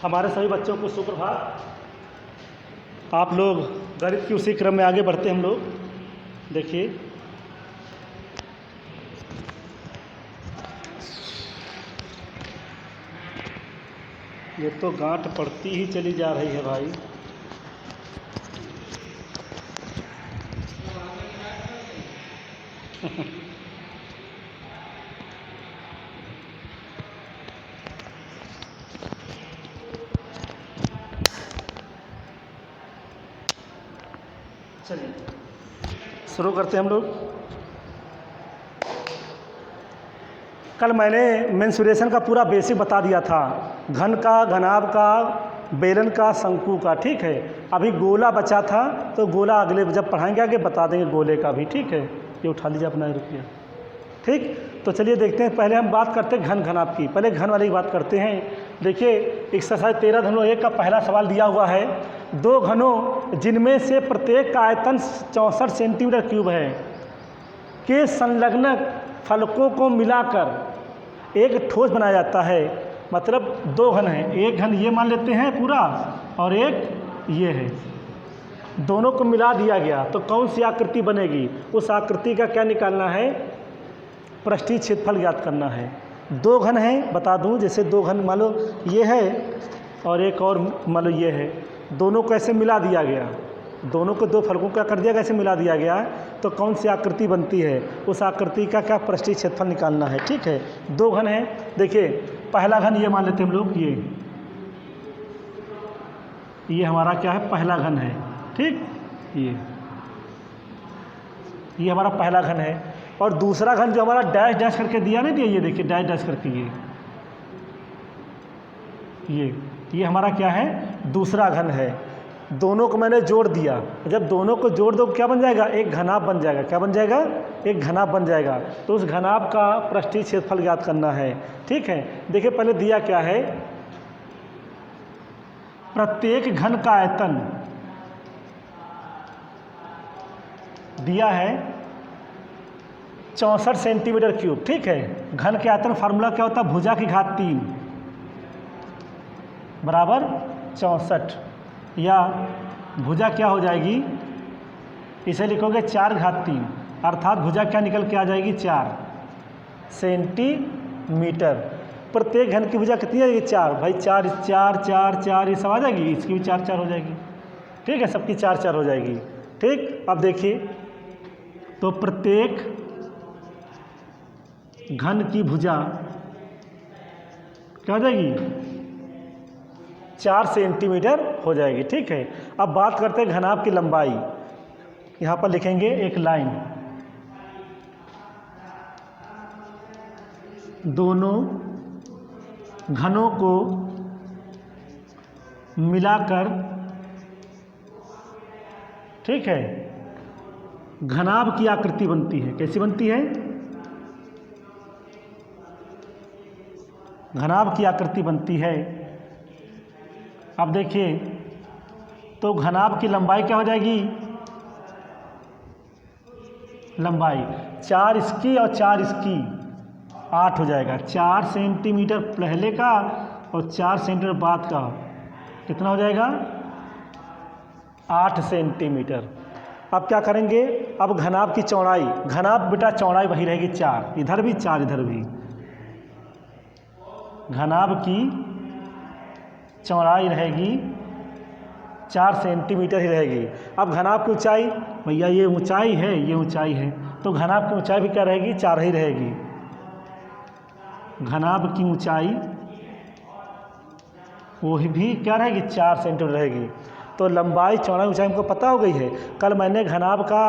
हमारे सभी बच्चों को सुप्रभात। आप लोग गणित की उसी क्रम में आगे बढ़ते हम लोग। देखिए ये तो गांठ पड़ती ही चली जा रही है भाई। चलिए शुरू करते हैं हम लोग। कल मैंने मेंसुरेशन का पूरा बेसिक बता दिया था, घन का, घनाभ का, बेलन का, शंकु का। ठीक है, अभी गोला बचा था तो गोला अगले जब पढ़ाएंगे आगे बता देंगे गोले का भी। ठीक है, ये उठा लीजिए अपना रुपया। ठीक, तो चलिए देखते हैं। पहले हम बात करते हैं घन घनाभ की। पहले घन वाली बात करते हैं। देखिए एक्सरसाइज 13-1 का पहला सवाल दिया हुआ है, दो घनों जिनमें से प्रत्येक का आयतन 64 सेंटीमीटर क्यूब है के संलग्न फलकों को मिलाकर एक ठोस बनाया जाता है। मतलब दो घन हैं, एक घन ये मान लेते हैं पूरा और एक ये है, दोनों को मिला दिया गया तो कौन सी आकृति बनेगी, उस आकृति का क्या निकालना है, पृष्ठीय क्षेत्रफल ज्ञात करना है। दो घन हैं बता दूं, जैसे दो घन मान लो ये है और एक और मान लो ये है, दोनों को ऐसे मिला दिया गया, दोनों को दो फलकों का कर दिया गया, ऐसे मिला दिया गया तो कौन सी आकृति बनती है, उस आकृति का क्या पृष्ठीय क्षेत्रफल निकालना है। ठीक है, दो घन हैं। देखिए पहला घन ये मान लेते हैं हम लोग, ये हमारा क्या है, पहला घन है। ठीक, ये हमारा पहला घन है। और दूसरा घन जो हमारा डैश डैश करके दिया नहीं दिया, ये देखिए डैश डैश करके ये हमारा क्या है, दूसरा घन है। दोनों को मैंने जोड़ दिया, जब दोनों को जोड़ दो क्या बन जाएगा, एक घनाभ बन जाएगा। क्या बन जाएगा, एक घनाभ बन जाएगा। तो उस घनाभ का पृष्ठीय क्षेत्रफल ज्ञात करना है। ठीक है, देखिए पहले दिया क्या है, प्रत्येक घन का आयतन दिया है 64 सेंटीमीटर क्यूब। ठीक है, घन के आयतन फार्मूला क्या होता है, भुजा की घात 3 बराबर 64, या भुजा क्या हो जाएगी, इसे लिखोगे 4 घात 3, अर्थात भुजा क्या निकल के आ जाएगी, 4 सेंटीमीटर। प्रत्येक घन की भुजा कितनी आएगी, 4 भाई, 4 4 4 4 ये सब आ जाएगी, इसकी भी 4 4 हो जाएगी। ठीक है, सबकी 4 4 हो जाएगी। ठीक, अब देखिए तो प्रत्येक घन की भुजा क्या हो जाएगी, 4 सेंटीमीटर हो जाएगी। ठीक है, अब बात करते हैं घनाभ की लंबाई। यहाँ पर लिखेंगे एक लाइन, दोनों घनों को मिलाकर, ठीक है, घनाभ की आकृति बनती है। कैसी बनती है, घनाभ की आकृति बनती है। अब देखिए तो घनाभ की लंबाई क्या हो जाएगी, लंबाई 4 इसकी और 4 इसकी 8 हो जाएगा। 4 सेंटीमीटर पहले का और 4 सेंटीमीटर बाद का कितना हो जाएगा, 8 सेंटीमीटर। अब क्या करेंगे, अब घनाभ की चौड़ाई, घनाभ बेटा चौड़ाई वही रहेगी 4, इधर भी 4 इधर भी, घनाभ की चौड़ाई रहेगी 4 सेंटीमीटर ही रहेगी। अब घनाभ की ऊंचाई, भैया ये ऊंचाई है, ये ऊंचाई है, तो घनाभ की ऊंचाई भी क्या रहेगी, 4 ही रहेगी। घनाभ की ऊंचाई वो भी क्या रहेगी, 4 सेंटीमीटर रहेगी। तो लंबाई चौड़ाई ऊंचाई हमको पता हो गई है। कल मैंने घनाभ का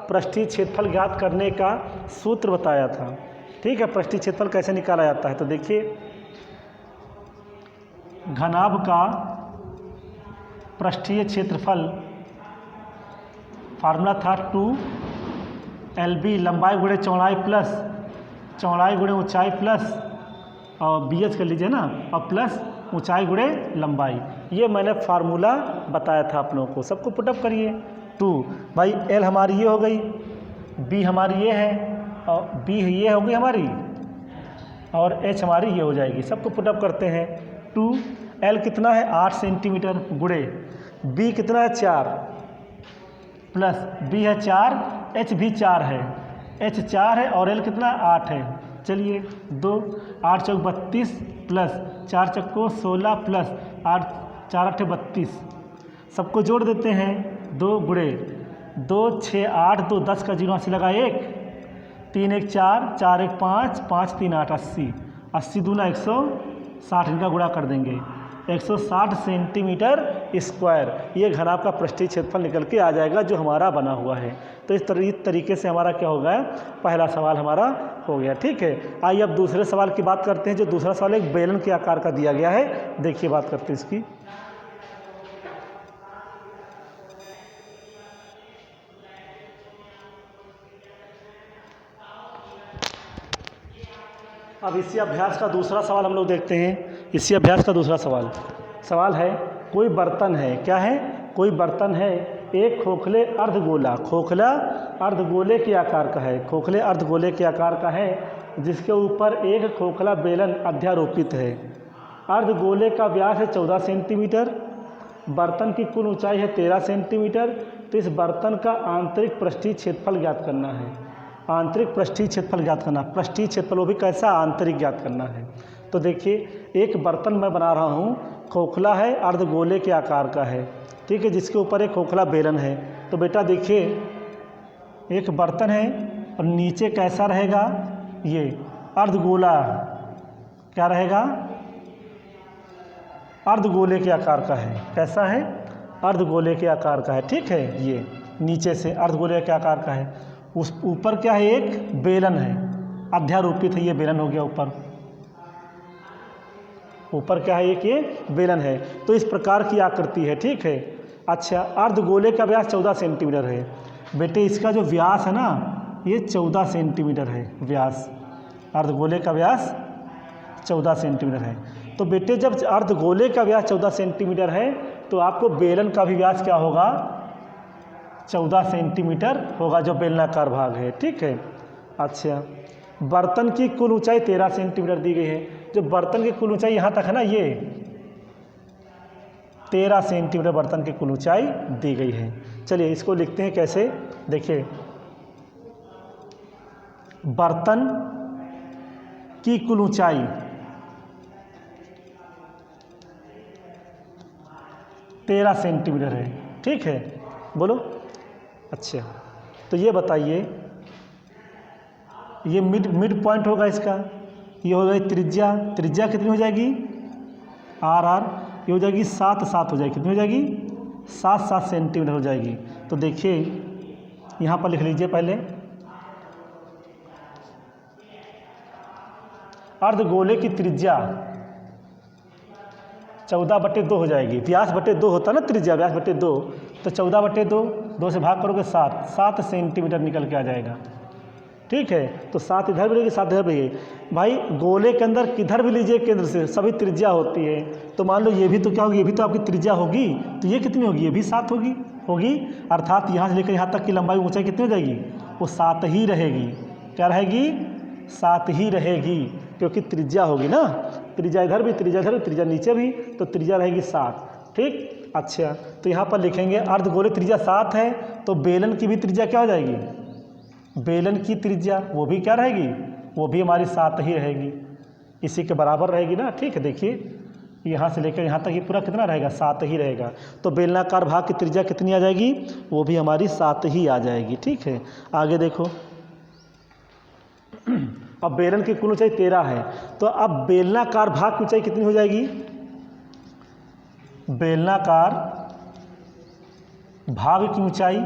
पृष्ठीय क्षेत्रफल ज्ञात करने का सूत्र बताया था। ठीक है, पृष्ठीय क्षेत्रफल कैसे निकाला जाता है, तो देखिए घनाभ का पृष्ठीय क्षेत्रफल फार्मूला था 2LB, लंबाई गुणे चौड़ाई प्लस चौड़ाई गुणे ऊंचाई प्लस और BH कर लीजिए ना, और प्लस ऊंचाई गुणे लंबाई। ये मैंने फार्मूला बताया था आप लोगों को, सबको पुटअप करिए। 2 भाई, L हमारी ये हो गई, B हमारी ये है और B ये हो गई हमारी, और एच हमारी ये हो जाएगी। सबको पुटअप करते हैं। 2L कितना है 8 सेंटीमीटर गुणे B कितना है 4 प्लस B है 4, H भी 4 है, H 4 है और L कितना 8 है। चलिए 2 8 चौक 32 प्लस 4 चक्को 16 प्लस 8 4 8 32, सबको जोड़ देते हैं। 2 गुणे 2 6 8 2 10 का 0 80 लगा 1 3 1 4 4 1 5 5 3 8 80 80 दूना 160, इनका गुणा कर देंगे 160 सेंटीमीटर स्क्वायर। ये घनाभ का पृष्ठीय क्षेत्रफल निकल के आ जाएगा जो हमारा बना हुआ है। तो इस तरीके से हमारा क्या हो गया, पहला सवाल हमारा हो गया। ठीक है, आइए अब दूसरे सवाल की बात करते हैं। जो दूसरा सवाल एक बेलन के आकार का दिया गया है, देखिए बात करते हैं इसकी। अब इसी अभ्यास का दूसरा सवाल हम लोग देखते हैं। इसी अभ्यास का दूसरा सवाल है कोई बर्तन है, क्या है, कोई बर्तन है एक खोखले अर्धगोला, खोखला अर्धगोले के आकार का है, खोखले अर्धगोले के आकार का है जिसके ऊपर एक खोखला बेलन अध्यारोपित है। अर्धगोले का व्यास है 14 सेंटीमीटर, बर्तन की कुल ऊंचाई है 13 सेंटीमीटर। तो इस बर्तन का आंतरिक पृष्ठीय क्षेत्रफल ज्ञात करना है। आंतरिक पृष्ठीय क्षेत्रफल ज्ञात करना, पृष्ठीय क्षेत्रफल वो भी कैसा, आंतरिक ज्ञात करना है। तो देखिए एक बर्तन मैं बना रहा हूँ, खोखला है, अर्धगोले के आकार का है, ठीक है, जिसके ऊपर एक खोखला बेलन है। तो बेटा देखिए एक बर्तन है और नीचे कैसा रहेगा, ये अर्धगोला, क्या रहेगा, अर्धगोले के आकार का है। कैसा है, अर्धगोले के आकार का है। ठीक है, ये नीचे से अर्धगोले के आकार का है, उस ऊपर क्या है, एक बेलन है, अध्यारोपित है, ये बेलन हो गया ऊपर, ऊपर क्या है, एक ये बेलन है। तो इस प्रकार की आकृति है। ठीक है, अच्छा अर्धगोले का व्यास 14 सेंटीमीटर है। बेटे इसका जो व्यास है ना, ये 14 सेंटीमीटर है व्यास, अर्धगोले का व्यास 14 सेंटीमीटर है। तो बेटे जब अर्धगोले का व्यास 14 सेंटीमीटर है तो आपको बेलन का भी व्यास क्या होगा, 14 सेंटीमीटर होगा, जो बेलनाकार भाग है। ठीक है, अच्छा बर्तन की कुल ऊंचाई 13 सेंटीमीटर दी गई है। जो बर्तन की कुल ऊंचाई यहाँ तक है ना, ये 13 सेंटीमीटर बर्तन की कुल ऊंचाई दी गई है। चलिए इसको लिखते हैं कैसे, देखिए बर्तन की कुल ऊंचाई 13 सेंटीमीटर है। ठीक है, बोलो। अच्छा तो ये बताइए, ये मिड पॉइंट होगा इसका, ये हो गई त्रिज्या, त्रिज्या कितनी हो जाएगी, आर, ये हो जाएगी 7 7 हो जाएगी, कितनी हो जाएगी, 7 7 सेंटीमीटर हो जाएगी। तो देखिए यहाँ पर लिख लीजिए पहले, अर्धगोले की त्रिज्या 14/2 हो जाएगी, व्यास बटे 2 होता ना त्रिज्या, व्यास बटे 2, तो 14/2, 2 से भाग करोगे 7 सेंटीमीटर निकल के आ जाएगा। ठीक है, तो 7 इधर भी रहेगी, 7 इधर भी रहेगी। भाई गोले के अंदर किधर भी लीजिए केंद्र से सभी त्रिज्या होती है। तो मान लो ये भी तो क्या होगी, ये भी तो आपकी त्रिज्या होगी, तो ये कितनी होगी, ये भी 7 होगी, अर्थात यहाँ से लेकर यहाँ तक की लंबाई ऊंचाई कितनी हो जाएगी, वो 7 ही रहेगी। क्या रहेगी, 7 ही रहेगी, क्योंकि त्रिज्या होगी ना, त्रिज्या इधर भी, त्रिज्या इधर भी, त्रिज्या नीचे भी, तो त्रिज्या रहेगी 7। ठीक, अच्छा तो यहाँ पर लिखेंगे अर्धगोले त्रिज्या 7 है, तो बेलन की भी त्रिज्या क्या हो जाएगी, बेलन की त्रिज्या वो भी क्या रहेगी, वो भी हमारी 7 ही रहेगी, इसी के बराबर रहेगी ना। ठीक है, देखिए यहाँ से लेकर यहाँ तक ये पूरा कितना रहेगा, 7 ही रहेगा। तो बेलनाकार भाग की त्रिज्या कितनी आ जाएगी, वो भी हमारी 7 ही आ जाएगी। ठीक है, आगे देखो, अब बेलन की कुल ऊंचाई 13 है, तो अब बेलनाकार भाग की ऊंचाई कितनी हो जाएगी, बेलनाकार भाग की ऊंचाई,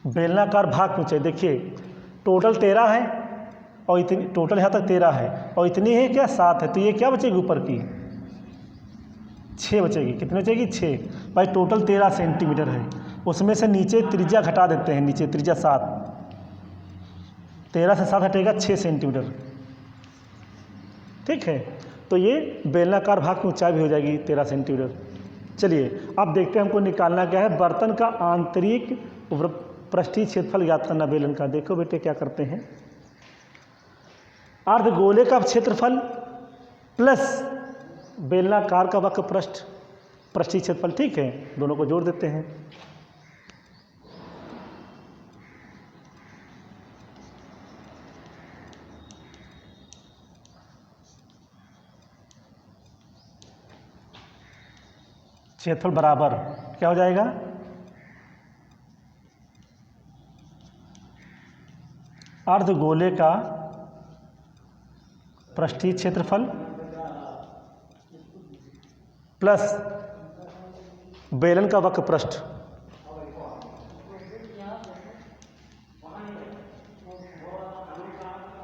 बेलनाकार भाग की ऊंचाई देखिए टोटल 13 है और इतनी, टोटल यहाँ तक 13 है और इतनी है क्या, 7 है, तो ये क्या बचेगी ऊपर की, 6 बचेगी। कितनी बचेगी, 6। भाई टोटल 13 सेंटीमीटर है, उसमें से नीचे त्रिज्या घटा देते हैं, नीचे त्रिज्या 7, 13 से 7 हटेगा 6 सेंटीमीटर। ठीक है, तो ये बेलनाकार भाग की ऊंचाई भी हो जाएगी 13 सेंटीमीटर। चलिए अब देखते हैं हमको निकालना क्या है, बर्तन का आंतरिक पृष्ठीय क्षेत्रफल ज्ञात करना बेलन का। देखो बेटे क्या करते हैं, अर्धगोले का क्षेत्रफल प्लस बेलनाकार का वक्र पृष्ठ पृष्ठीय क्षेत्रफल, ठीक है, दोनों को जोड़ देते हैं। क्षेत्रफल बराबर क्या हो जाएगा, अर्धगोले का पृष्ठीय क्षेत्रफल प्लस बेलन का वक्र पृष्ठ,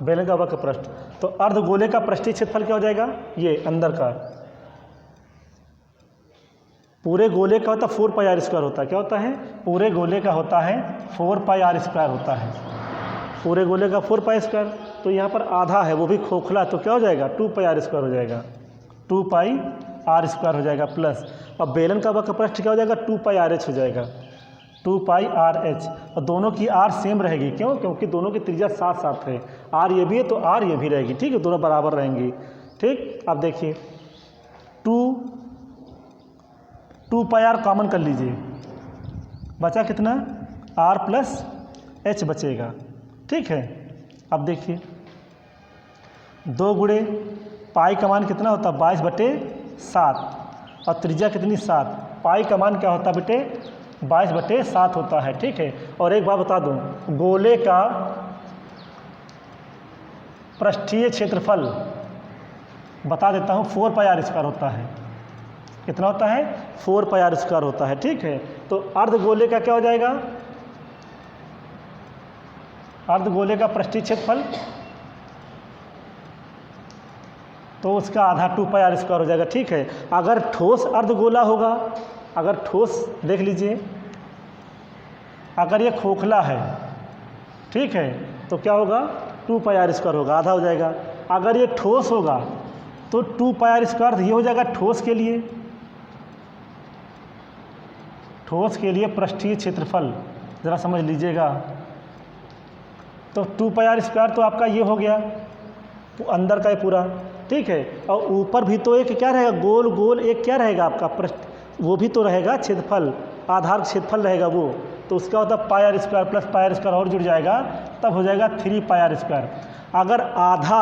बेलन का वक्र पृष्ठ। तो अर्धगोले का पृष्ठीय क्षेत्रफल क्या हो जाएगा, ये अंदर का, पूरे गोले का होता है 4 पाई आर स्क्वायर होता है, क्या होता है, पूरे गोले का होता है 4 पाई आर स्क्वायर होता है, पूरे गोले का 4 पाई स्क्वायर। तो यहाँ पर आधा है वो भी खोखला, तो क्या हो जाएगा 2 पाई आर स्क्वायर हो जाएगा, 2 पाई आर स्क्वायर हो जाएगा प्लस, अब बेलन का वक्र पृष्ठ क्या हो जाएगा 2 पाई आर एच हो जाएगा, 2 पाई आर एच। और दोनों की आर सेम रहेगी, क्यों, क्योंकि दोनों की त्रिज्या साथ साथ है, आर ये भी है तो आर ये भी रहेगी, ठीक है, दोनों बराबर रहेंगी, ठीक। अब देखिए 2 पाई आर कॉमन कर लीजिए, बचा कितना, आर प्लस एच बचेगा, ठीक है। अब देखिए 2 गुणे पाई का मान कितना होता है 22/7 और त्रिज्या कितनी 7, पाई का मान क्या होता है बेटे 22/7 होता है, ठीक है। और एक बात बता दूं, गोले का पृष्ठीय क्षेत्रफल बता देता हूं 4 पाई आर स्क्वायर होता है, कितना होता है 4 पाई आर स्क्वायर होता है, ठीक है। तो अर्धगोले का क्या हो जाएगा, अर्धगोले का पृष्ठीय क्षेत्रफल तो उसका आधा 2 पाई आर स्क्वायर हो जाएगा, ठीक है। अगर ठोस अर्धगोला होगा, अगर ठोस देख लीजिए, अगर ये खोखला है, ठीक है, तो क्या होगा 2 पाई आर स्क्वायर होगा, आधा हो जाएगा। अगर ये ठोस होगा तो 2 पाई आर स्क्वायर ये हो जाएगा ठोस के लिए, ठोस के लिए पृष्ठीय क्षेत्रफल ज़रा समझ लीजिएगा। तो 2 पाई आर स्क्वायर तो आपका ये हो गया तो अंदर का ये पूरा, ठीक है। और ऊपर भी तो एक क्या रहेगा, गोल गोल एक क्या रहेगा आपका पृष्ठ, वो भी तो रहेगा क्षेत्रफल, आधार क्षेत्रफल रहेगा वो, तो उसका होता है pi r square plus pi r square और जुड़ जाएगा, तब हो जाएगा 3 पाई आर स्क्वायर। अगर आधा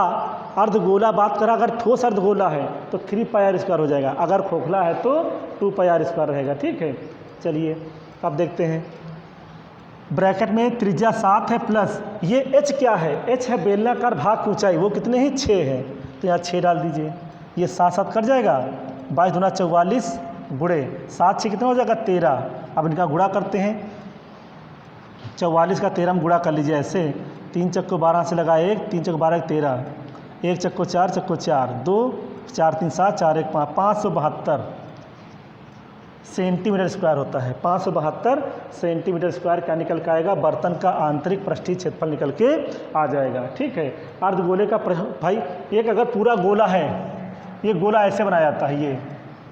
अर्धगोला बात करें, अगर ठोस अर्धगोला है तो 3 पाई आर स्क्वायर हो जाएगा, अगर खोखला है तो 2 पाई आर स्क्वायर रहेगा, ठीक है। चलिए अब देखते हैं, ब्रैकेट में त्रिज्या 7 है प्लस ये एच क्या है, एच है बेलनाकार भाग की ऊंचाई, वो कितने ही 6 है, तो यहाँ 6 डाल दीजिए, ये 7 कट जाएगा, 22 दूना 44 गुणे 7 6 कितना हो जाएगा 13। अब इनका गुणा करते हैं, 44 का 13 में गुणा कर लीजिए ऐसे, 3 चक्को 12 से लगा 1, 3 चक्को 12 13, 1 चक्को 4 चक्को 4, 2 4 3 7 4 1 5, 572 सेंटीमीटर स्क्वायर होता है, 572 सेंटीमीटर स्क्वायर क्या निकल के आएगा, बर्तन का आंतरिक पृष्ठीय क्षेत्रफल निकल के आ जाएगा, ठीक है। अर्धगोले का भाई एक अगर पूरा गोला है, ये गोला ऐसे बनाया जाता है,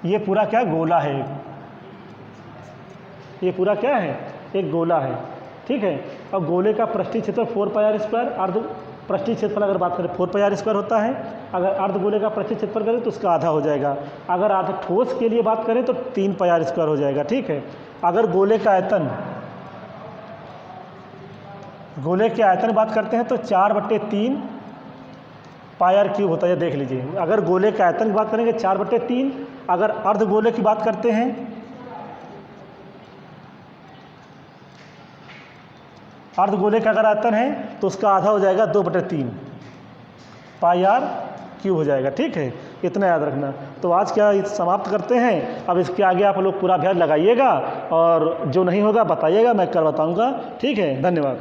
ये पूरा क्या गोला है, ये पूरा क्या है एक गोला है, ठीक है। और गोले का पृष्ठीय क्षेत्रफल 4 पाई आर स्क्वायर, अर्ध पृष्ठीय क्षेत्रफल अगर बात करें 4 पाई आर स्क्वायर होता है, अगर अर्धगोले का पृष्ठीय क्षेत्रफल करें तो उसका आधा हो जाएगा, अगर आधा ठोस के लिए बात करें तो 3 पाई आर स्क्वायर हो जाएगा, ठीक है। अगर गोले का आयतन, गोले के आयतन बात करते हैं तो 4/3 पाई आर क्यूब होता है, देख लीजिए। अगर गोले के आयतन की बात करेंगे 4/3, अगर अर्धगोले की बात करते हैं, अर्धगोले का अगर आयतन है तो उसका आधा हो जाएगा 2/3 पाई आर क्यूब हो जाएगा, ठीक है। इतना याद रखना। तो आज क्या समाप्त करते हैं, अब इसके आगे आप लोग पूरा अभ्यास लगाइएगा और जो नहीं होगा बताइएगा, मैं कर बताऊंगा, ठीक है। धन्यवाद।